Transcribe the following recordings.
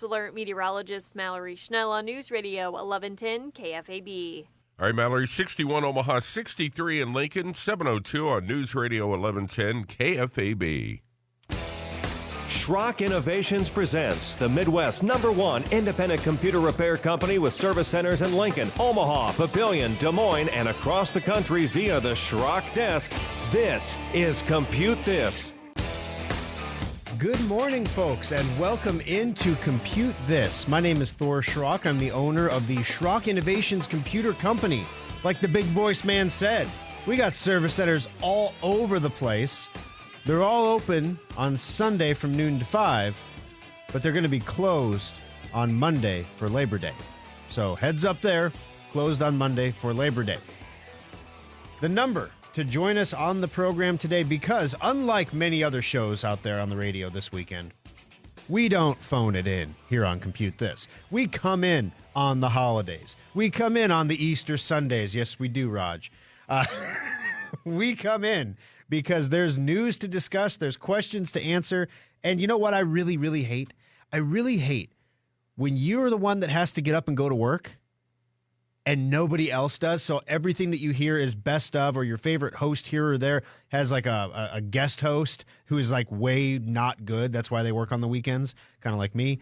Alert meteorologist Mallory Schnell on News Radio 1110 KFAB. All right, Mallory, 61 Omaha, 63 in Lincoln, 702 on News Radio 1110 KFAB. Schrock Innovations presents the Midwest's #1 independent computer repair company with service centers in Lincoln, Omaha, Papillion, Des Moines, and across the country via the Schrock desk. This is Compute This. Good morning, folks, and welcome into Compute This. My name is Thor Schrock. I'm the owner of the Schrock Innovations Computer Company. Like the big voice man said, we got service centers all over the place. They're all open on Sunday from noon to 5, but they're going to be closed on Monday for Labor Day. So heads up there, closed on Monday for Labor Day. The number to join us on the program today, because unlike many other shows out there on the radio this weekend, we don't phone it in here on Compute This. We come in on the holidays. We come in on the Easter Sundays. Yes, we do, Raj. We come in because there's news to discuss, there's questions to answer, and you know what I really, really hate? I really hate when you're the one that has to get up and go to work and nobody else does, so everything that you hear is best of, or your favorite host here or there has like a guest host who is like way not good. That's why they work on the weekends, kind of like me.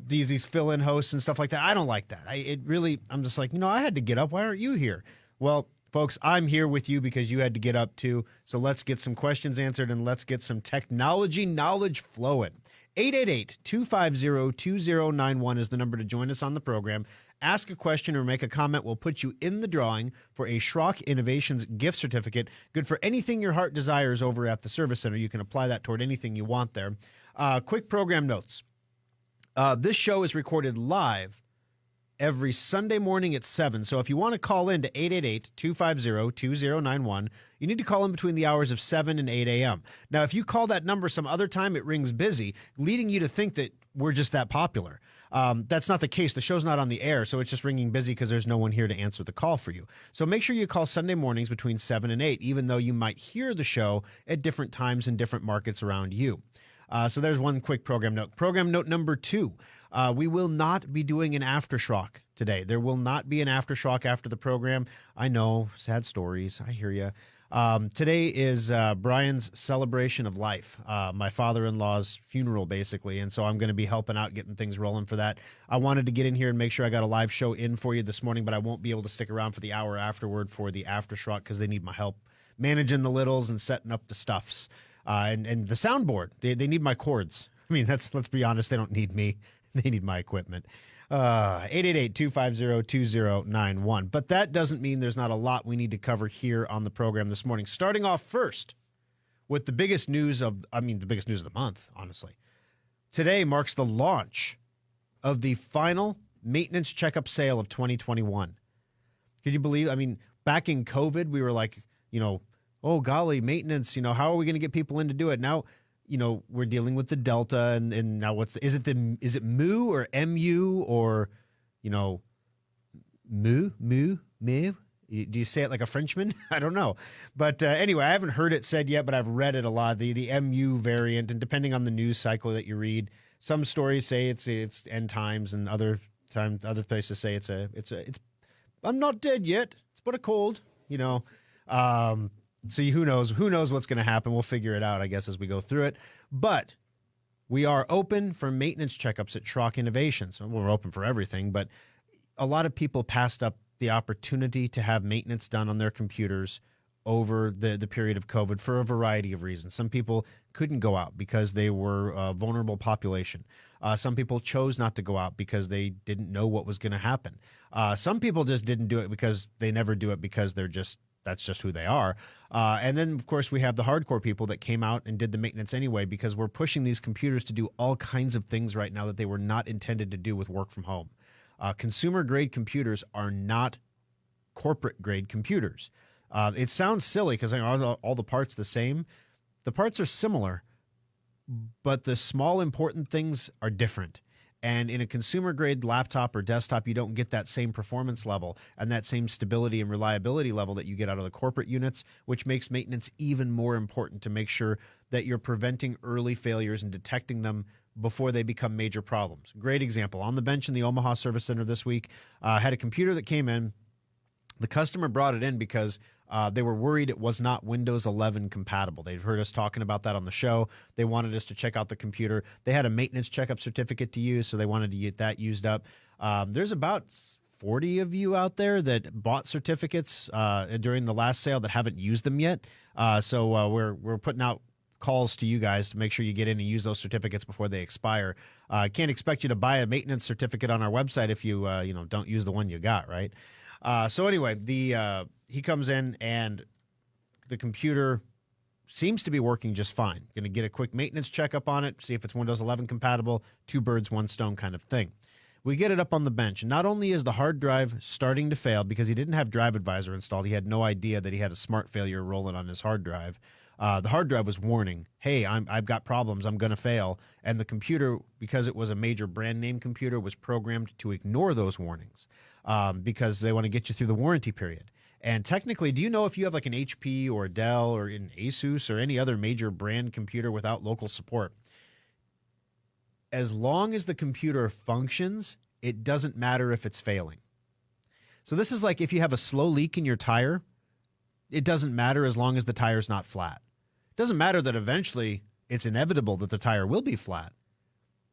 These fill-in hosts and stuff like that. I don't like that. I'm just like, I had to get up. Why aren't you here? Well, folks, I'm here with you because you had to get up too. So let's get some questions answered and let's get some technology knowledge flowing. 888-250-2091 is the number to join us on the program. Ask a question or make a comment. We'll put you in the drawing for a Schrock Innovations gift certificate. Good for anything your heart desires over at the Service Center. You can apply that toward anything you want there. Quick program notes. This show is recorded live every Sunday morning at 7. So if you want to call in to 888-250-2091, you need to call in between the hours of 7 and 8 a.m. Now, if you call that number some other time, it rings busy, leading you to think that we're just that popular. That's not the case. The show's not on the air, so it's just ringing busy because there's no one here to answer the call for you. So make sure you call Sunday mornings between 7 and 8, even though you might hear the show at different times in different markets around you. So there's one quick program note. Program note number 2, we will not be doing an aftershock today. There will not be an aftershock after the program. I know, sad stories. I hear you. Today is Brian's celebration of life, my father-in-law's funeral, basically, and so I'm going to be helping out, getting things rolling for that. I wanted to get in here and make sure I got a live show in for you this morning, but I won't be able to stick around for the hour afterward for the aftershock because they need my help managing the littles and setting up the stuffs. And the soundboard, they need my cords. I mean, let's be honest, they don't need me. They need my equipment. 888-250-2091. But that doesn't mean there's not a lot we need to cover here on the program this morning. Starting off first with the biggest news of the month, honestly. Today marks the launch of the final Maintenance Checkup sale of 2021. Could you believe? Back in COVID, we were like, oh, golly, maintenance, how are we going to get people in to do it? Now, we're dealing with the Delta and now is it Mu or MU or, Mu? Do you say it like a Frenchman? I don't know. But anyway, I haven't heard it said yet, but I've read it a lot, the MU variant. And depending on the news cycle that you read, some stories say it's end times and other places say it's I'm not dead yet. It's but a cold, So who knows what's going to happen. We'll figure it out, I guess, as we go through it. But we are open for maintenance checkups at Schrock Innovations. We're open for everything, but a lot of people passed up the opportunity to have maintenance done on their computers over the period of COVID for a variety of reasons. Some people couldn't go out because they were a vulnerable population. Some people chose not to go out because they didn't know what was going to happen. Some people just didn't do it because they never do it because that's just who they are. And then, of course, we have the hardcore people that came out and did the maintenance anyway because we're pushing these computers to do all kinds of things right now that they were not intended to do with work from home. Consumer-grade computers are not corporate-grade computers. It sounds silly because all the parts the same. The parts are similar, but the small important things are different. And in a consumer-grade laptop or desktop, you don't get that same performance level and that same stability and reliability level that you get out of the corporate units, which makes maintenance even more important to make sure that you're preventing early failures and detecting them before they become major problems. Great example. On the bench in the Omaha Service Center this week, had a computer that came in. The customer brought it in because they were worried it was not Windows 11 compatible. They'd heard us talking about that on the show. They wanted us to check out the computer. They had a maintenance checkup certificate to use, so they wanted to get that used up. There's about 40 of you out there that bought certificates during the last sale that haven't used them yet. So we're putting out calls to you guys to make sure you get in and use those certificates before they expire. I can't expect you to buy a maintenance certificate on our website if you don't use the one you got, right? So anyway, he comes in and the computer seems to be working just fine. Going to get a quick maintenance checkup on it, see if it's Windows 11 compatible, 2 birds, 1 stone kind of thing. We get it up on the bench. And not only is the hard drive starting to fail because he didn't have Drive Advisor installed, he had no idea that he had a smart failure rolling on his hard drive. The hard drive was warning, hey, I've got problems, I'm going to fail. And the computer, because it was a major brand name computer, was programmed to ignore those warnings because they want to get you through the warranty period. And technically, do you know if you have like an HP or a Dell or an Asus or any other major brand computer without local support, as long as the computer functions, it doesn't matter if it's failing. So this is like if you have a slow leak in your tire, it doesn't matter as long as the tire's not flat. It doesn't matter that eventually it's inevitable that the tire will be flat.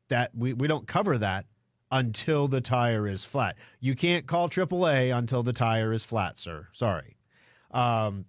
That we don't cover that until the tire is flat. You can't call AAA until the tire is flat, sir. Sorry. And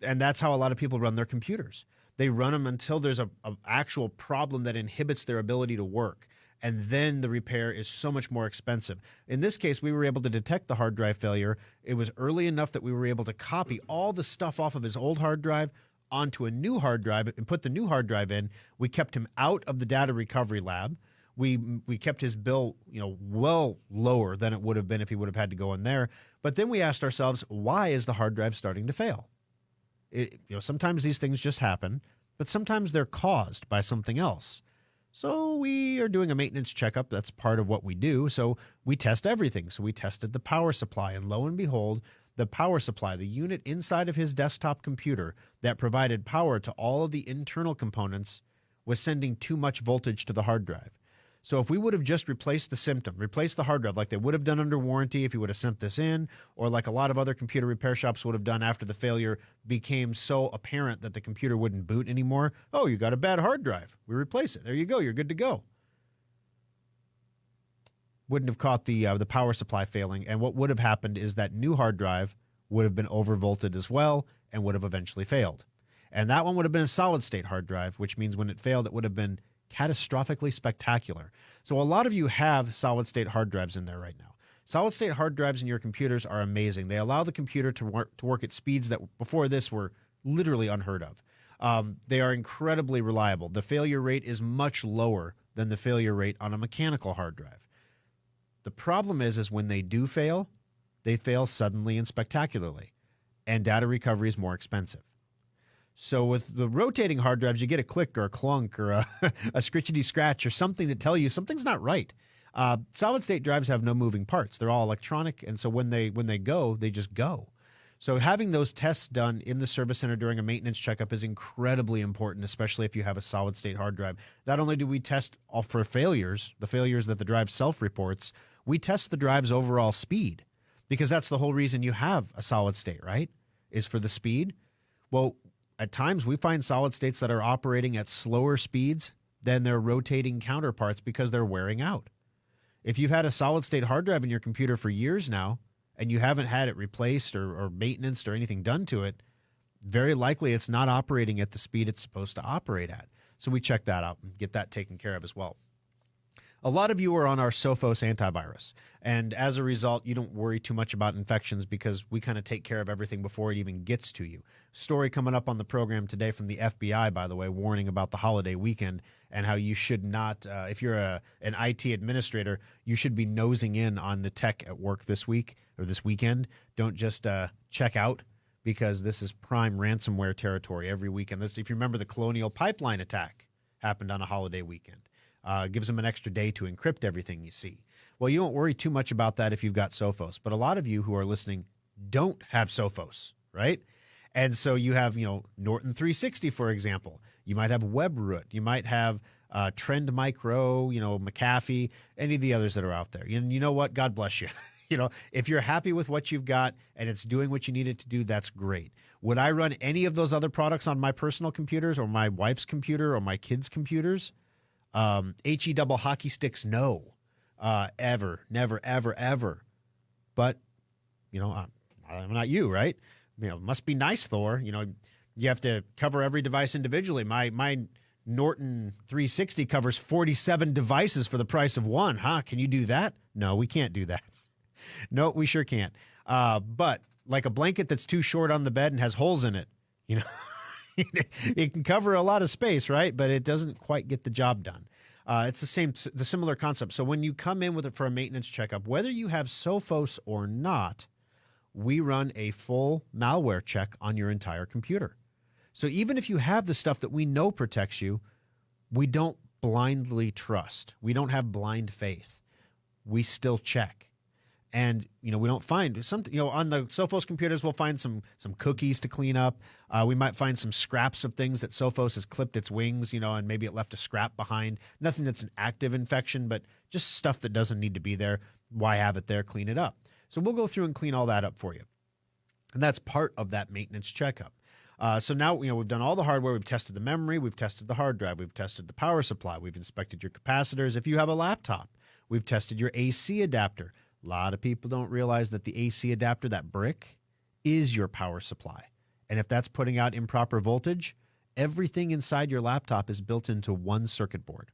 that's how a lot of people run their computers. They run them until there's an actual problem that inhibits their ability to work. And then the repair is so much more expensive. In this case, we were able to detect the hard drive failure. It was early enough that we were able to copy all the stuff off of his old hard drive onto a new hard drive and put the new hard drive in. We kept him out of the data recovery lab. We kept his bill, well lower than it would have been if he would have had to go in there. But then we asked ourselves, why is the hard drive starting to fail? Sometimes these things just happen, but sometimes they're caused by something else. So we are doing a maintenance checkup. That's part of what we do. So we test everything. So we tested the power supply, and lo and behold, the power supply, the unit inside of his desktop computer that provided power to all of the internal components, was sending too much voltage to the hard drive. So if we would have just replaced the symptom, replaced the hard drive like they would have done under warranty if you would have sent this in, or like a lot of other computer repair shops would have done after the failure became so apparent that the computer wouldn't boot anymore. Oh, you got a bad hard drive. We replace it. There you go. You're good to go. Wouldn't have caught the power supply failing. And what would have happened is that new hard drive would have been overvolted as well and would have eventually failed. And that one would have been a solid state hard drive, which means when it failed, it would have been catastrophically spectacular. So a lot of you have solid state hard drives in there right now. Solid state hard drives in your computers are amazing. They allow the computer to work at speeds that before this were literally unheard of. They are incredibly reliable. The failure rate is much lower than the failure rate on a mechanical hard drive. The problem is when they do fail, they fail suddenly and spectacularly, and data recovery is more expensive. So with the rotating hard drives, you get a click or a clunk or a scritchety scratch or something that tell you something's not right. Solid state drives have no moving parts. They're all electronic, and so when they go, they just go. So having those tests done in the service center during a maintenance checkup is incredibly important, especially if you have a solid state hard drive. Not only do we test all for failures, the failures that the drive self-reports, we test the drive's overall speed, because that's the whole reason you have a solid state, right? Is for the speed. Well, at times, we find solid states that are operating at slower speeds than their rotating counterparts because they're wearing out. If you've had a solid state hard drive in your computer for years now and you haven't had it replaced or maintenance or anything done to it, very likely it's not operating at the speed it's supposed to operate at. So we check that out and get that taken care of as well. A lot of you are on our Sophos antivirus, and as a result, you don't worry too much about infections because we kind of take care of everything before it even gets to you. Story coming up on the program today from the FBI, by the way, warning about the holiday weekend and how you should not, if you're an IT administrator, you should be nosing in on the tech at work this week or this weekend. Don't just check out, because this is prime ransomware territory every weekend. If you remember, the Colonial Pipeline attack happened on a holiday weekend. Gives them an extra day to encrypt everything you see. Well, you don't worry too much about that if you've got Sophos, but a lot of you who are listening don't have Sophos, right? And so you have, Norton 360, for example. You might have WebRoot. You might have Trend Micro, McAfee, any of the others that are out there. And you know what? God bless you. If you're happy with what you've got and it's doing what you need it to do, that's great. Would I run any of those other products on my personal computers or my wife's computer or my kids' computers? HE double hockey sticks, no. Ever, never, ever, ever. But, I'm not you, right? It must be nice, Thor. You have to cover every device individually. My Norton 360 covers 47 devices for the price of one. Huh? Can you do that? No, we can't do that. No, we sure can't. But like a blanket that's too short on the bed and has holes in it, it can cover a lot of space, right? But it doesn't quite get the job done. It's the similar concept. So when you come in with it for a maintenance checkup, whether you have Sophos or not, we run a full malware check on your entire computer. So even if you have the stuff that we know protects you, we don't blindly trust. We don't have blind faith. We still check. And, we don't find some, on the Sophos computers, we'll find some cookies to clean up. We might find some scraps of things that Sophos has clipped its wings, and maybe it left a scrap behind. Nothing that's an active infection, but just stuff that doesn't need to be there. Why have it there? Clean it up. So we'll go through and clean all that up for you. And that's part of that maintenance checkup. So now, we've done all the hardware. We've tested the memory. We've tested the hard drive. We've tested the power supply. We've inspected your capacitors. If you have a laptop, we've tested your AC adapter. A lot of people don't realize that the AC adapter, that brick, is your power supply. And if that's putting out improper voltage, everything inside your laptop is built into one circuit board.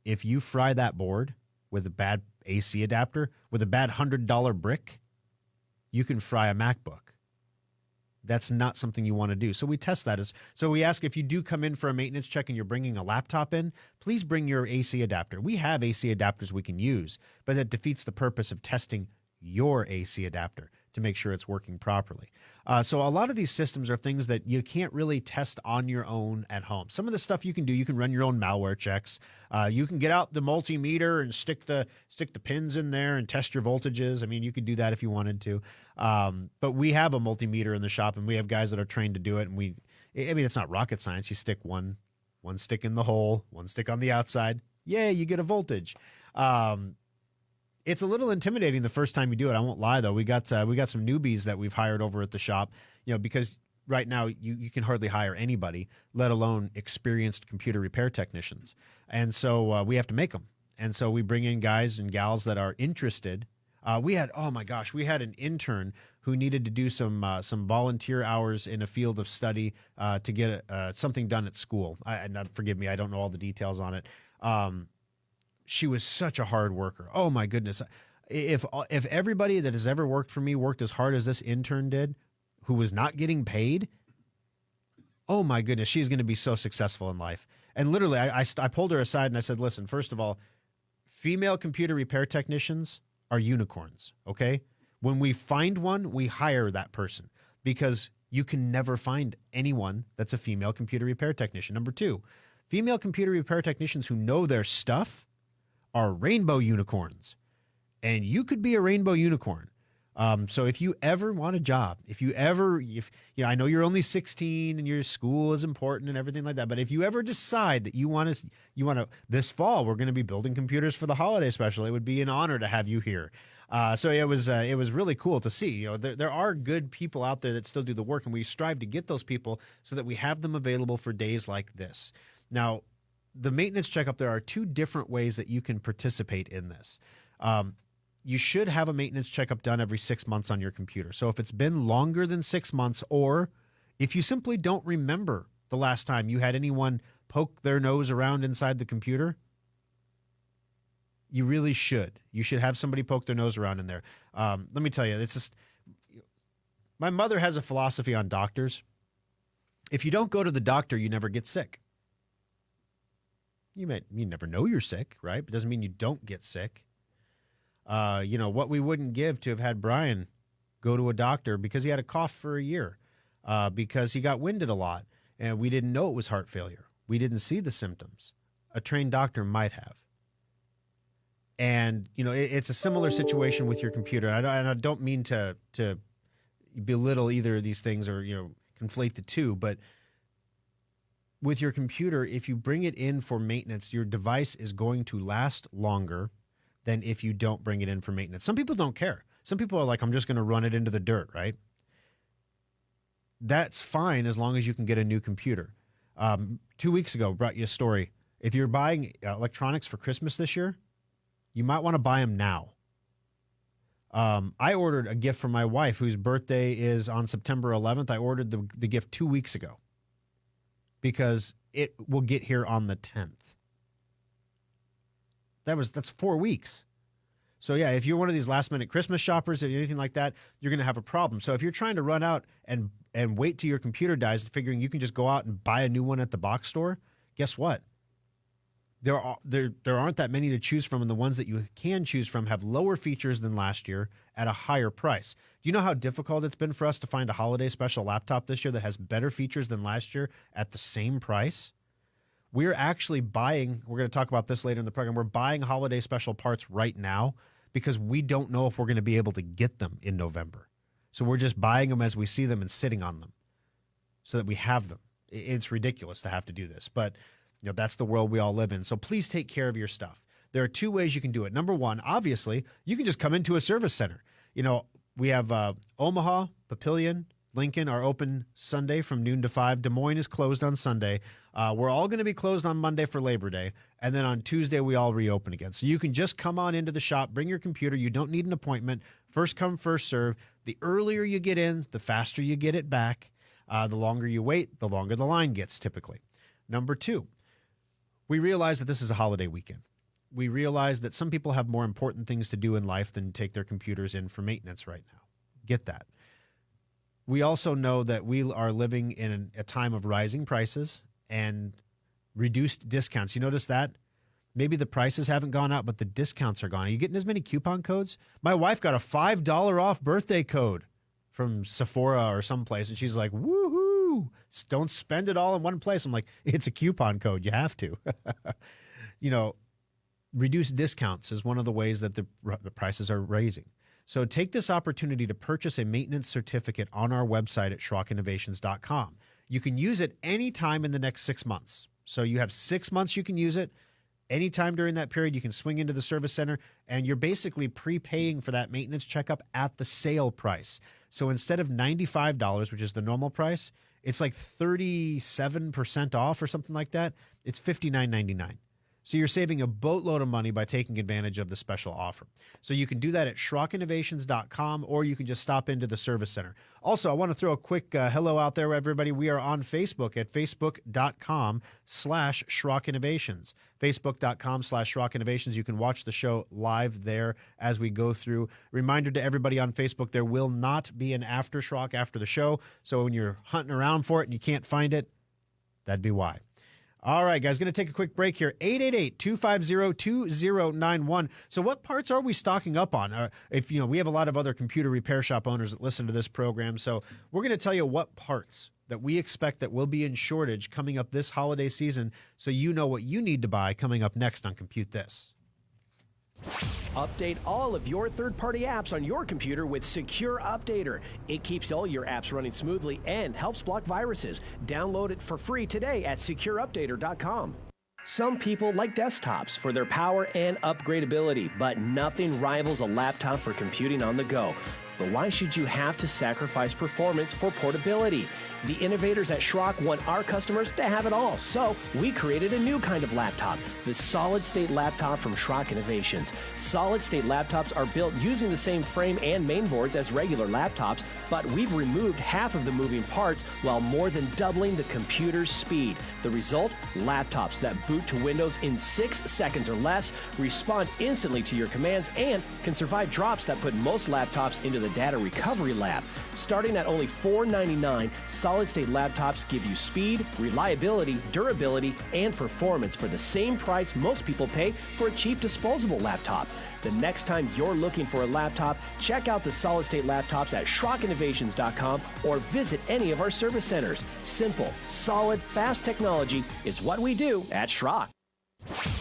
If you fry that board with a bad AC adapter, with a bad $100 brick, you can fry a MacBook. That's not something you want to do. So we test that. So we ask if you do come in for a maintenance check and you're bringing a laptop in, please bring your AC adapter. We have AC adapters we can use, but that defeats the purpose of testing your AC adapter to make sure it's working properly. So a lot of these systems are things that you can't really test on your own at home. Some of the stuff you can do, you can run your own malware checks. You can get out the multimeter and stick the pins in there and test your voltages. I mean, you could do that if you wanted to. But we have a multimeter in the shop, and we have guys that are trained to do it. And it's not rocket science. You stick one stick in the hole, one stick on the outside. Yeah, you get a voltage. It's a little intimidating the first time you do it. I won't lie, though. We got some newbies that we've hired over at the shop, because right now you can hardly hire anybody, let alone experienced computer repair technicians. And so we have to make them. And so we bring in guys and gals that are interested. We had an intern who needed to do some volunteer hours in a field of study to get something done at school. Forgive me, I don't know all the details on it. She was such a hard worker. Oh my goodness. If everybody that has ever worked for me worked as hard as this intern did, who was not getting paid, oh my goodness, she's going to be so successful in life. And literally, I pulled her aside and I said, listen, first of all, female computer repair technicians are unicorns, okay? When we find one, we hire that person because you can never find anyone that's a female computer repair technician. Number two, female computer repair technicians who know their stuff are rainbow unicorns, and you could be a rainbow unicorn. So if you ever want a job, I know you're only 16 and your school is important and everything like that, but if you ever decide that you want to, this fall, we're going to be building computers for the holiday special. It would be an honor to have you here. So it was really cool to see, there are good people out there that still do the work, and we strive to get those people so that we have them available for days like this. Now, the maintenance checkup, there are two different ways that you can participate in this. You should have a maintenance checkup done every 6 months on your computer. So if it's been longer than 6 months, or if you simply don't remember the last time you had anyone poke their nose around inside the computer, you really should. You should have somebody poke their nose around in there. Let me tell you, it's just, my mother has a philosophy on doctors. If you don't go to the doctor, you never get sick. You never know you're sick, right? But it doesn't mean you don't get sick. What we wouldn't give to have had Brian go to a doctor because he had a cough for a year, because he got winded a lot, and we didn't know it was heart failure. We didn't see the symptoms. A trained doctor might have. And, it's a similar situation with your computer. And I don't mean to belittle either of these things or, conflate the two, but with your computer, if you bring it in for maintenance, your device is going to last longer than if you don't bring it in for maintenance. Some people don't care. Some people are like, I'm just going to run it into the dirt, right? That's fine as long as you can get a new computer. 2 weeks ago, brought you a story. If you're buying electronics for Christmas this year, you might want to buy them now. I ordered a gift for my wife whose birthday is on September 11th. I ordered the gift 2 weeks ago because it will get here on the 10th. That's 4 weeks. So yeah, if you're one of these last minute Christmas shoppers or anything like that, you're going to have a problem. So if you're trying to run out and wait till your computer dies, figuring you can just go out and buy a new one at the box store, guess what? There aren't that many to choose from, and the ones that you can choose from have lower features than last year at a higher price. Do you know how difficult it's been for us to find a holiday special laptop this year that has better features than last year at the same price? We're actually buying, we're going to talk about this later in the program, we're buying holiday special parts right now because we don't know if we're going to be able to get them in November. So we're just buying them as we see them and sitting on them so that we have them. It's ridiculous to have to do this, but that's the world we all live in. So please take care of your stuff. There are two ways you can do it. Number one, obviously, you can just come into a service center. We have Omaha, Papillion, Lincoln are open Sunday from noon to 5. Des Moines is closed on Sunday. We're all going to be closed on Monday for Labor Day. And then on Tuesday, we all reopen again. So you can just come on into the shop, bring your computer. You don't need an appointment. First come, first serve. The earlier you get in, the faster you get it back. The longer you wait, the longer the line gets typically. Number two, we realize that this is a holiday weekend. We realize that some people have more important things to do in life than take their computers in for maintenance right now. Get that. We also know that we are living in a time of rising prices and reduced discounts. You notice that? Maybe the prices haven't gone up, but the discounts are gone. Are you getting as many coupon codes? My wife got a $5 off birthday code from Sephora or someplace, and she's like, woohoo, don't spend it all in one place. I'm like, it's a coupon code. You have to. Reduced discounts is one of the ways that the prices are raising. So take this opportunity to purchase a maintenance certificate on our website at SchrockInnovations.com. You can use it anytime in the next 6 months. So you have 6 months you can use it. Anytime during that period, you can swing into the service center, and you're basically prepaying for that maintenance checkup at the sale price. So instead of $95, which is the normal price, it's like 37% off or something like that. It's $59.99. So you're saving a boatload of money by taking advantage of the special offer. So you can do that at SchrockInnovations.com, or you can just stop into the service center. Also, I want to throw a quick hello out there, everybody. We are on Facebook at Facebook.com/SchrockInnovations. Facebook.com/SchrockInnovations. You can watch the show live there as we go through. Reminder to everybody on Facebook, there will not be an aftershock after the show. So when you're hunting around for it and you can't find it, that'd be why. All right, guys, going to take a quick break here. 888-250-2091. So what parts are we stocking up on? We have a lot of other computer repair shop owners that listen to this program. So we're going to tell you what parts that we expect that will be in shortage coming up this holiday season, so you know what you need to buy coming up next on Compute This. Update all of your third-party apps on your computer with Secure Updater. It keeps all your apps running smoothly and helps block viruses. Download it for free today at secureupdater.com. Some people like desktops for their power and upgradability, but nothing rivals a laptop for computing on the go. But why should you have to sacrifice performance for portability? The innovators at Schrock want our customers to have it all, so we created a new kind of laptop, the solid-state laptop from Schrock Innovations. Solid-state laptops are built using the same frame and mainboards as regular laptops, but we've removed half of the moving parts while more than doubling the computer's speed. The result? Laptops that boot to Windows in 6 seconds or less, respond instantly to your commands, and can survive drops that put most laptops into the data recovery lab. Starting at only $499, solid-state laptops give you speed, reliability, durability, and performance for the same price most people pay for a cheap disposable laptop. The next time you're looking for a laptop, check out the solid-state laptops at SchrockInnovations.com or visit any of our service centers. Simple, solid, fast technology is what we do at Schrock.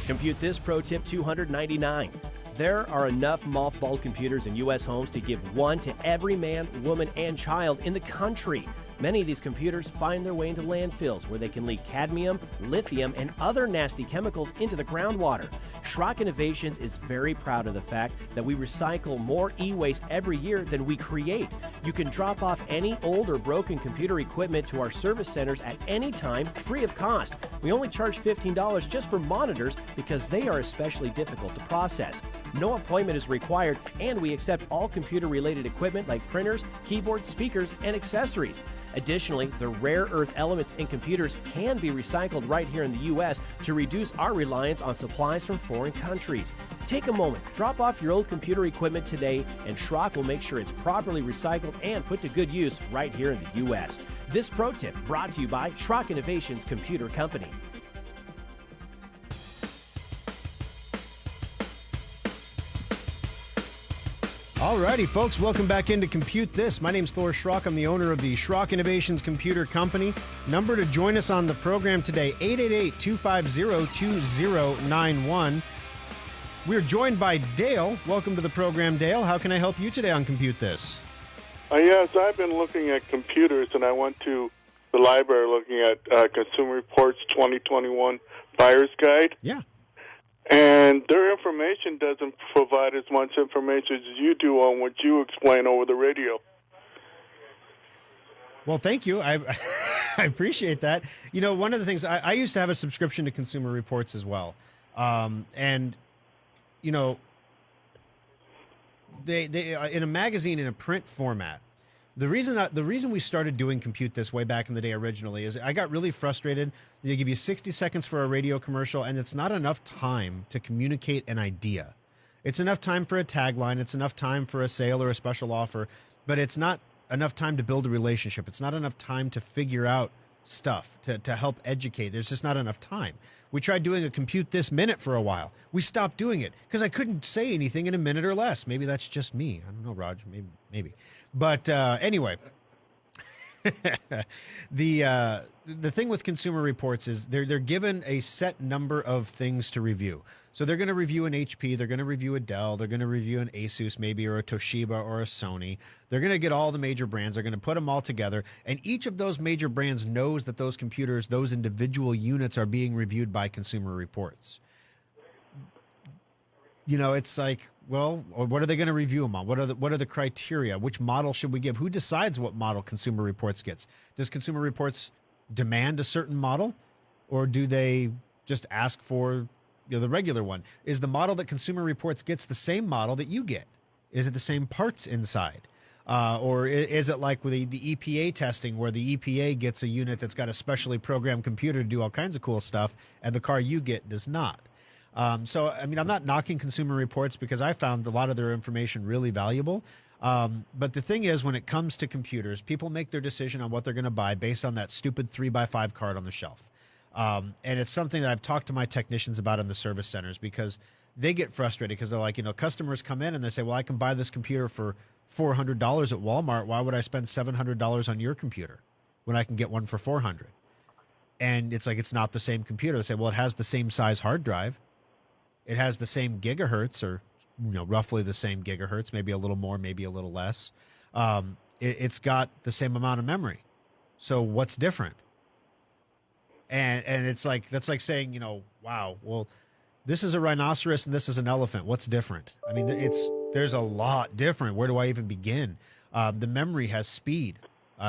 Compute This Pro Tip 299. There are enough mothballed computers in U.S. homes to give one to every man, woman, and child in the country. Many of these computers find their way into landfills where they can leak cadmium, lithium, and other nasty chemicals into the groundwater. Schrock Innovations is very proud of the fact that we recycle more e-waste every year than we create. You can drop off any old or broken computer equipment to our service centers at any time, free of cost. We only charge $15 just for monitors because they are especially difficult to process. No appointment is required, and we accept all computer-related equipment like printers, keyboards, speakers, and accessories. Additionally, the rare earth elements in computers can be recycled right here in the U.S. to reduce our reliance on supplies from foreign countries. Take a moment, drop off your old computer equipment today, and Schrock will make sure it's properly recycled and put to good use right here in the U.S. This pro tip brought to you by Schrock Innovations Computer Company. Alrighty, folks, welcome back into Compute This. My name's Thor Schrock. I'm the owner of the Schrock Innovations Computer Company. Number to join us on the program today, 888-250-2091. We're joined by Dale. Welcome to the program, Dale. How can I help you today on Compute This? Yes, I've been looking at computers, and I went to the library looking at Consumer Reports 2021 Buyer's Guide. Yeah. And their information doesn't provide as much information as you do on what you explain over the radio. Well, thank you. I appreciate that. You know, one of the things, I used to have a subscription to Consumer Reports as well. And, you know, they in a magazine in a print format, the reason we started doing Compute This way back in the day originally is I got really frustrated. They give you 60 seconds for a radio commercial, and it's not enough time to communicate an idea. It's enough time for a tagline. It's enough time for a sale or a special offer, but it's not enough time to build a relationship. It's not enough time to figure out stuff, to help educate. There's just not enough time. We tried doing a Compute This minute for a while. We stopped doing it because I couldn't say anything in a minute or less. Maybe that's just me. I don't know, Raj. Maybe. But anyway, the thing with Consumer Reports is they're given a set number of things to review. So they're going to review an HP, they're going to review a Dell, they're going to review an Asus maybe, or a Toshiba or a Sony. They're going to get all the major brands. They're going to put them all together. And each of those major brands knows that those computers, those individual units are being reviewed by Consumer Reports. You know, it's like, well, what are they going to review them on? What are the criteria? Which model should we give? Who decides what model Consumer Reports gets? Does Consumer Reports demand a certain model, or do they just ask for the regular one? Is the model that Consumer Reports gets the same model that you get? Is it the same parts inside? Or is it like with the EPA testing, where the EPA gets a unit that's got a specially programmed computer to do all kinds of cool stuff, and the car you get does not? So, I mean, I'm not knocking Consumer Reports because I found a lot of their information really valuable. But the thing is, when it comes to computers, people make their decision on what they're going to buy based on that stupid 3x5 card on the shelf. And it's something that I've talked to my technicians about in the service centers, because they get frustrated because they're like, customers come in and they say, well, I can buy this computer for $400 at Walmart. Why would I spend $700 on your computer when I can get one for $400? And it's like, it's not the same computer. They say, well, it has the same size hard drive. It has the same gigahertz, or roughly the same gigahertz, maybe a little more, maybe a little less. It's got the same amount of memory. So what's different? And it's like, that's like saying, wow, well, this is a rhinoceros and this is an elephant. What's different? I mean, there's a lot different. Where do I even begin? The memory has speed,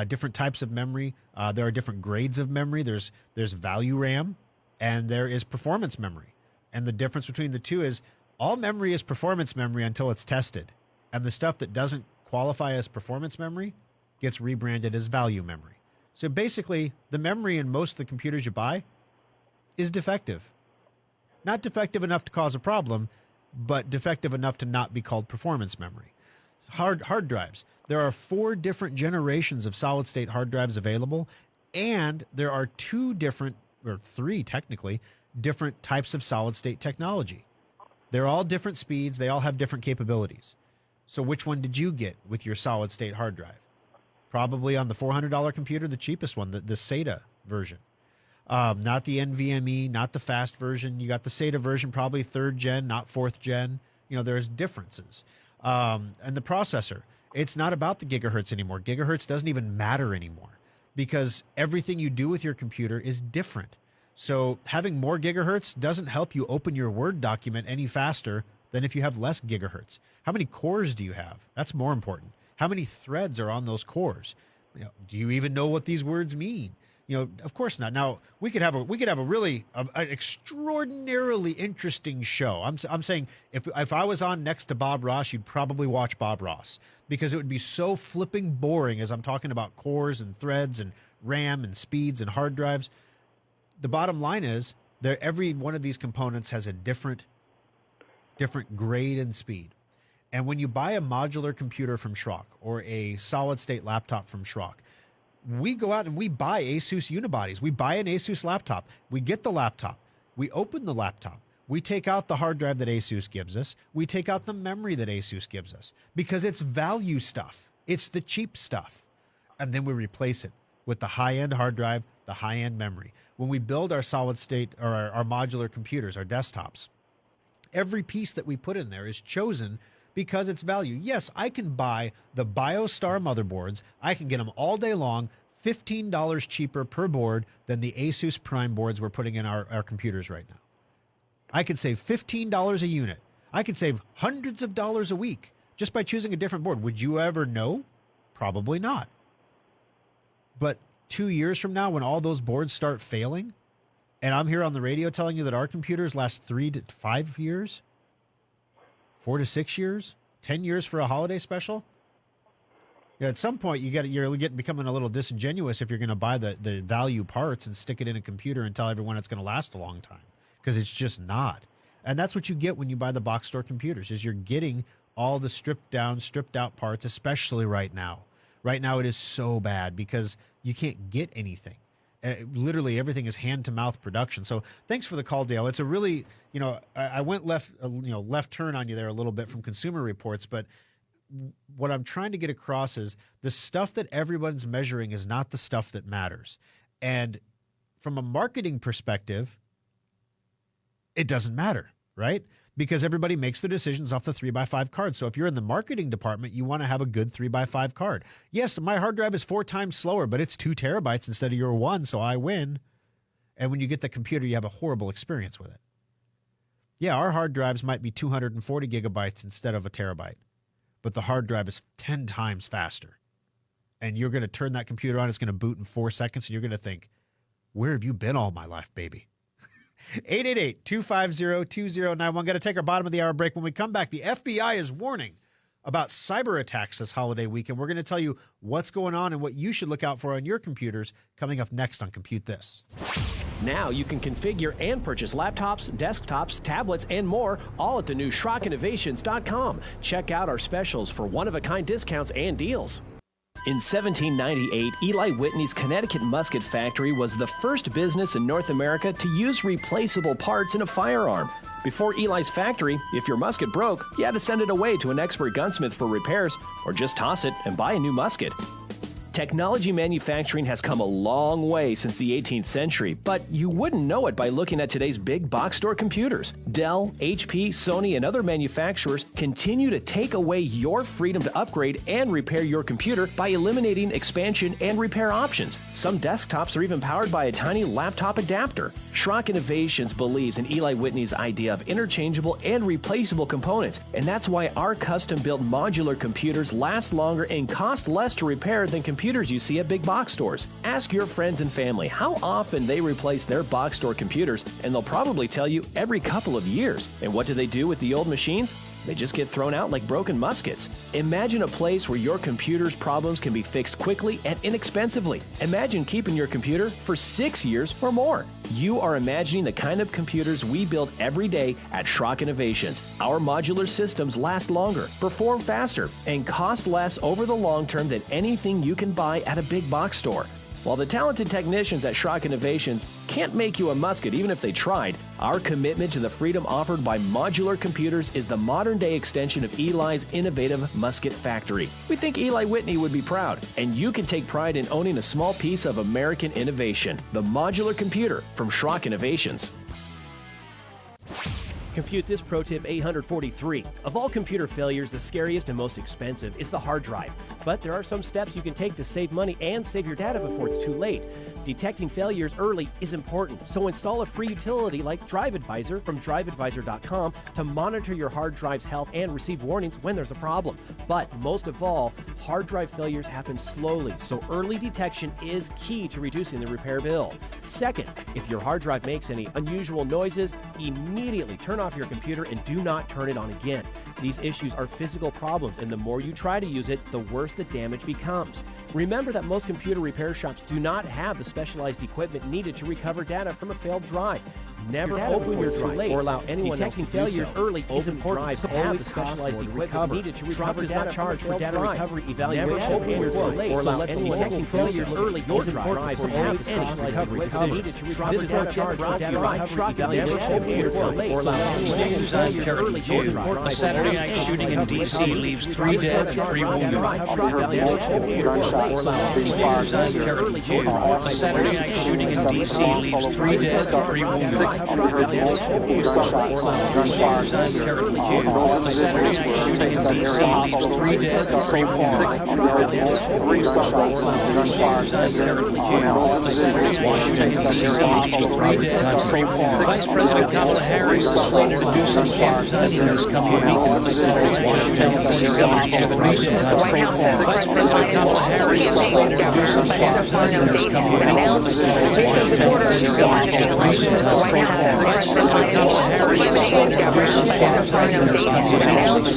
different types of memory. There are different grades of memory. There's value RAM, and there is performance memory. And the difference between the two is all memory is performance memory until it's tested. And the stuff that doesn't qualify as performance memory gets rebranded as value memory. So basically, the memory in most of the computers you buy is defective. Not defective enough to cause a problem, but defective enough to not be called performance memory. Hard drives. There are 4 different generations of solid-state hard drives available, and there are 3 technically, different types of solid-state technology. They're all different speeds. They all have different capabilities. So which one did you get with your solid-state hard drive? Probably on the $400 computer, the cheapest one, the SATA version. Not the NVMe, not the fast version. You got the SATA version, probably 3rd gen, not 4th gen. There's differences. And the processor, it's not about the gigahertz anymore. Gigahertz doesn't even matter anymore. because everything you do with your computer is different. So having more gigahertz doesn't help you open your Word document any faster than if you have less gigahertz. How many cores do you have? That's more important. How many threads are on those cores? Do you even know what these words mean? Of course not. Now we could have a really an extraordinarily interesting show. I'm saying if I was on next to Bob Ross, you'd probably watch Bob Ross, because it would be so flipping boring as I'm talking about cores and threads and RAM and speeds and hard drives. The bottom line is every one of these components has a different grade and speed. And when you buy a modular computer from Schrock or a solid state laptop from Schrock, we go out and we buy Asus unibodies. We buy an Asus laptop. We get the laptop. We open the laptop. We take out the hard drive that Asus gives us. We take out the memory that Asus gives us, because it's value stuff. It's the cheap stuff. And then we replace it with the high-end hard drive, the high-end memory. When we build our solid state or our modular computers, our desktops, every piece that we put in there is chosen because it's value. Yes, I can buy the BioStar motherboards. I can get them all day long, $15 cheaper per board than the Asus Prime boards we're putting in our computers right now. I could save $15 a unit. I could save hundreds of dollars a week just by choosing a different board. Would you ever know? Probably not. But 2 years from now, when all those boards start failing, and I'm here on the radio telling you that our computers last 3 to 5 years, 4 to 6 years, 10 years for a holiday special. At some point, you're becoming a little disingenuous if you're going to buy the value parts and stick it in a computer and tell everyone it's going to last a long time, because it's just not. And that's what you get when you buy the box store computers, is you're getting all the stripped out parts, especially right now. Right now, it is so bad because you can't get anything. Literally everything is hand-to-mouth production. So thanks for the call, Dale. It's a really, I went left turn on you there a little bit from Consumer Reports, but what I'm trying to get across is the stuff that everyone's measuring is not the stuff that matters. And from a marketing perspective, it doesn't matter, right? Because everybody makes their decisions off the 3x5 card. So if you're in the marketing department, you want to have a good 3x5 card. Yes, my hard drive is 4 times slower, but it's 2 terabytes instead of your 1, so I win. And when you get the computer, you have a horrible experience with it. Yeah, our hard drives might be 240 gigabytes instead of a terabyte, but the hard drive is 10 times faster. And you're going to turn that computer on, it's going to boot in 4 seconds, and you're going to think, where have you been all my life, baby? 888-250-2091. Got to take our bottom of the hour break. When we come back, the FBI is warning about cyber attacks this holiday weekend. We're going to tell you what's going on and what you should look out for on your computers coming up next on Compute This. Now you can configure and purchase laptops, desktops, tablets, and more, all at the new SchrockInnovations.com. Check out our specials for one-of-a-kind discounts and deals. In 1798, Eli Whitney's Connecticut musket factory was the first business in North America to use replaceable parts in a firearm. Before Eli's factory, if your musket broke, you had to send it away to an expert gunsmith for repairs, or just toss it and buy a new musket. Technology manufacturing has come a long way since the 18th century, but you wouldn't know it by looking at today's big box store computers. Dell, HP, Sony, and other manufacturers continue to take away your freedom to upgrade and repair your computer by eliminating expansion and repair options. Some desktops are even powered by a tiny laptop adapter. Schrock Innovations believes in Eli Whitney's idea of interchangeable and replaceable components, and that's why our custom-built modular computers last longer and cost less to repair than computers you see at big box stores. Ask your friends and family how often they replace their box store computers, and they'll probably tell you every couple of years. And what do they do with the old machines? They just get thrown out like broken muskets. Imagine a place where your computer's problems can be fixed quickly and inexpensively. Imagine keeping your computer for 6 years or more. You are imagining the kind of computers we build every day at Schrock Innovations. Our modular systems last longer, perform faster, and cost less over the long term than anything you can buy at a big box store. While the talented technicians at Schrock Innovations can't make you a musket even if they tried, our commitment to the freedom offered by modular computers is the modern-day extension of Eli's innovative musket factory. We think Eli Whitney would be proud, and you can take pride in owning a small piece of American innovation, the modular computer from Schrock Innovations. Compute This Pro Tip 843. Of all computer failures, the scariest and most expensive is the hard drive. But there are some steps you can take to save money and save your data before it's too late. Detecting failures early is important, so install a free utility like Drive Advisor from driveadvisor.com to monitor your hard drive's health and receive warnings when there's a problem. But most of all, hard drive failures happen slowly, so early detection is key to reducing the repair bill. Second, if your hard drive makes any unusual noises, immediately turn off your computer and do not turn it on again. These issues are physical problems, and the more you try to use it, the worse the damage becomes. Remember that most computer repair shops do not have the specialized equipment needed to recover data from a failed drive. Never open your drive or allow anyone Detecting else to do failures so. early is important. Drives So have always the specialized equipment needed to recover Shrunk does not data charge from a for data failed recovery drive. evaluation Never open your drive or allow anyone detecting failures early. Your Is important drives for have always any recovery decisions. This is not charge for data recovery evaluation or allow anyone News on Current Q. A Saturday night shooting in D.C. leaves 3 dead and 3 wounded. News on Current Q. A Saturday night shooting in D.C. leaves 3 dead and 3 wounded. News on Current Q. A Saturday night shooting in D.C. leaves 3 dead and 3 wounded. News on Current Q. A Saturday night shooting in D.C. leaves 3 dead and 3 wounded. Vice President Kamala Harris is slated to do some campaigning this coming week. A Saturday night shooting in D.C. leaves 3 dead and 3 wounded. Vice President Kamala Harris is slated to do some campaigning this coming week. A Saturday night shooting in D.C. leaves 3 dead and 3 wounded. Vice President Kamala Harris is slated to do some campaigning this coming week.